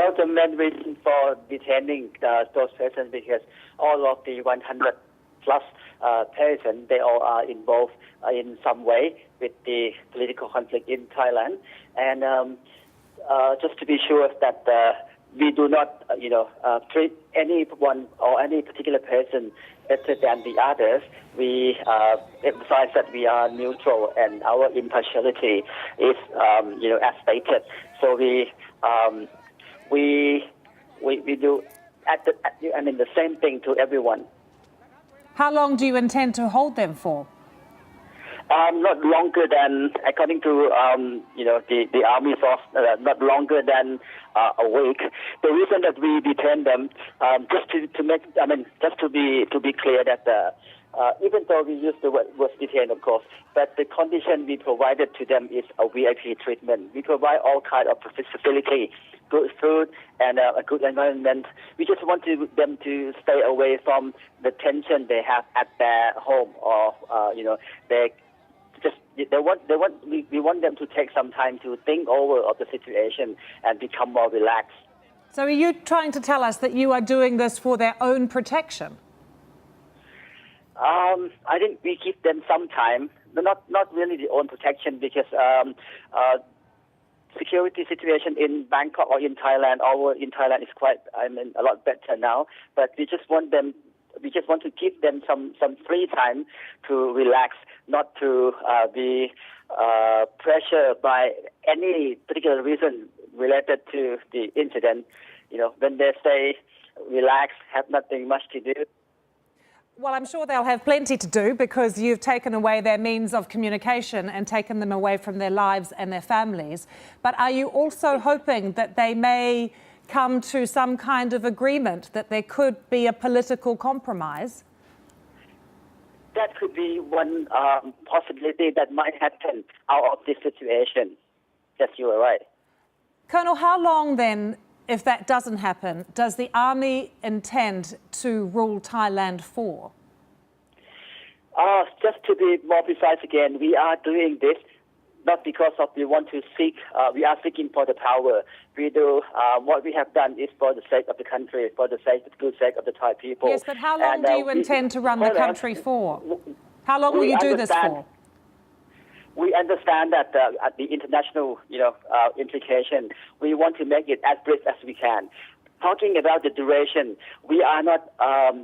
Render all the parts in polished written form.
Well, the main reason for detaining those persons because all of the 100 plus persons, they all are involved in some way with the political conflict in Thailand. And just to be sure that we do not, treat anyone or any particular person better than the others, we emphasize that we are neutral and our impartiality is, as stated. So we do the same thing to everyone. How long do you intend to hold them for? Not longer than, according to the army source, not longer than a week. The reason that we detain them, just to be clear that even though we use the word was detained, of course, but the condition we provided to them is a VIP treatment. We provide all kinds of facility, good food, and a good environment. We just want them to stay away from the tension they have at their home, or we want them to take some time to think over of the situation and become more relaxed. So are you trying to tell us that you are doing this for their own protection? I think we give them some time, but not really the own protection, because security situation in Bangkok or in Thailand is quite, a lot better now. But we just want to give them some free time to relax, not to be pressured by any particular reason related to the incident. When they say relax, have nothing much to do. Well, I'm sure they'll have plenty to do, because you've taken away their means of communication and taken them away from their lives and their families. But are you also hoping that they may come to some kind of agreement, that there could be a political compromise? That could be one possibility that might happen out of this situation. Yes, you are right. Colonel, how long then, if that doesn't happen, does the army intend to rule Thailand for? Just to be more precise again, we are doing this not because of we want to seek, we are seeking for the power. We do, what we have done is for the sake of the country, for the good sake of the Thai people. Yes, but how long do you intend to run the country for? How long will you do this for? We understand that at the international, implication, we want to make it as brief as we can. Talking about the duration, we are not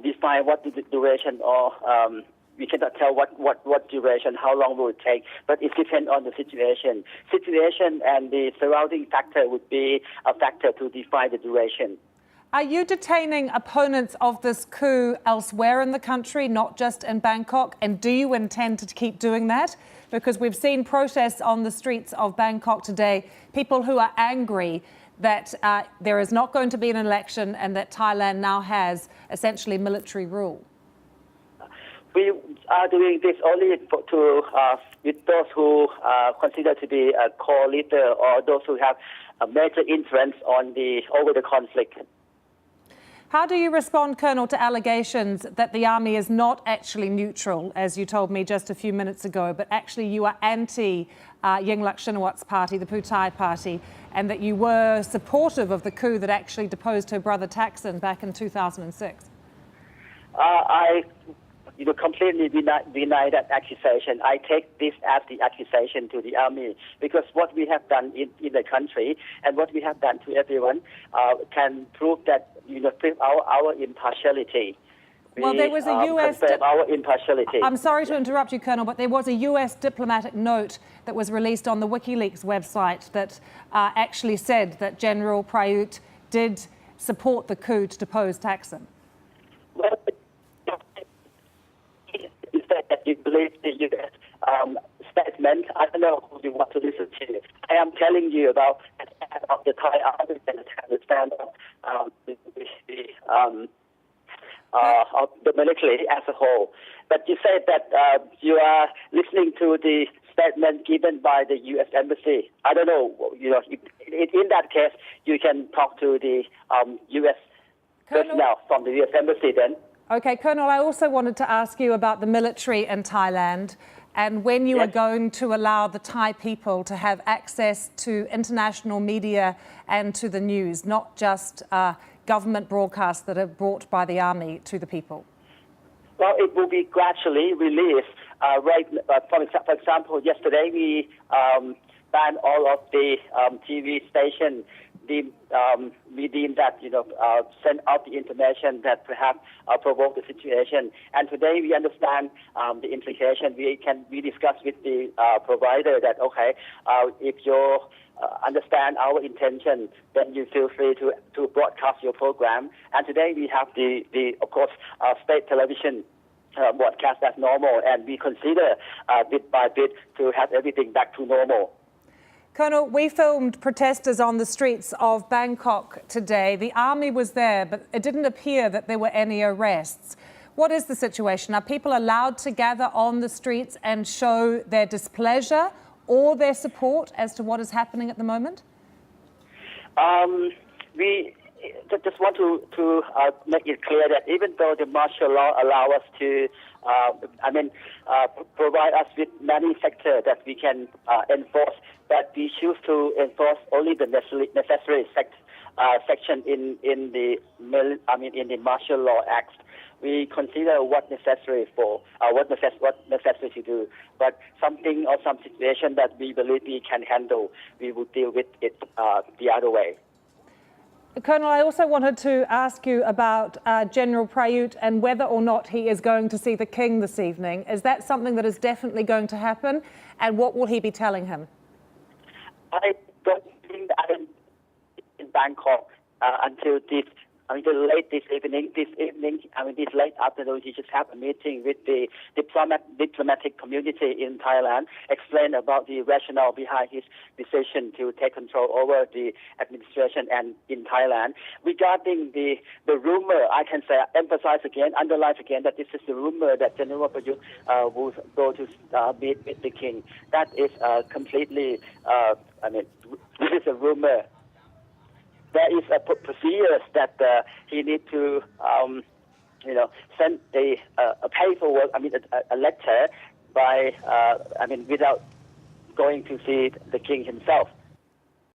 define what the duration, or we cannot tell what duration, how long will it take, but it depends on the situation. Situation and the surrounding factor would be a factor to define the duration. Are you detaining opponents of this coup elsewhere in the country, not just in Bangkok? And do you intend to keep doing that? Because we've seen protests on the streets of Bangkok today, people who are angry that there is not going to be an election and that Thailand now has essentially military rule. We are doing this only with those who consider to be a core leader, or those who have a major influence over the conflict. How do you respond, Colonel, to allegations that the army is not actually neutral, as you told me just a few minutes ago, but actually you are anti-Yingluck Shinawat's party, the Pheu Thai party, and that you were supportive of the coup that actually deposed her brother Thaksin back in 2006? I completely deny that accusation. I take this as the accusation to the army, because what we have done in the country and what we have done to everyone can prove that our impartiality. Well, there was a US... our impartiality. I'm sorry to interrupt you, Colonel, but there was a US diplomatic note that was released on the WikiLeaks website that actually said that General Prayut did support the coup to depose Thaksin. Well, you said that you believe the US statement. I don't know who you want to listen to. I am telling you about the Thai army and the stand of the military as a whole. But you said that you are listening to the statement given by the U.S. Embassy. I don't know. In that case, you can talk to the U.S. personnel from the U.S. Embassy then. Okay, Colonel, I also wanted to ask you about the military in Thailand and when you Yes. are going to allow the Thai people to have access to international media and to the news, not just government broadcasts that are brought by the army to the people? Well, it will be gradually released. For example, yesterday we banned all of the TV stations. We deemed that send out the information that perhaps provoke the situation. And today we understand the implication. We discuss with the provider that if you understand our intention, then you feel free to broadcast your program. And today we have the of course state television broadcast as normal, and we consider bit by bit to have everything back to normal. Colonel, we filmed protesters on the streets of Bangkok today. The army was there, but it didn't appear that there were any arrests. What is the situation? Are people allowed to gather on the streets and show their displeasure or their support as to what is happening at the moment? We just want to make it clear that even though the martial law allow us to provide us with many factors that we can enforce, but we choose to enforce only the necessary section in the Martial Law Act. We consider what necessary to do, but something or some situation that we believe we can handle, we will deal with it the other way. Colonel, I also wanted to ask you about General Prayut and whether or not he is going to see the King this evening. Is that something that is definitely going to happen? And what will he be telling him? I don't think that I'm in Bangkok until late this evening. This late afternoon, he just had a meeting with the diplomatic community in Thailand, explain about the rationale behind his decision to take control over the administration and in Thailand. Regarding the rumor, I can say, underline again that this is the rumor that General Prayut will go to meet with the king. That is completely, this is a rumor. There is a procedure that he needs to, send a paperwork, a letter by, without going to see the king himself.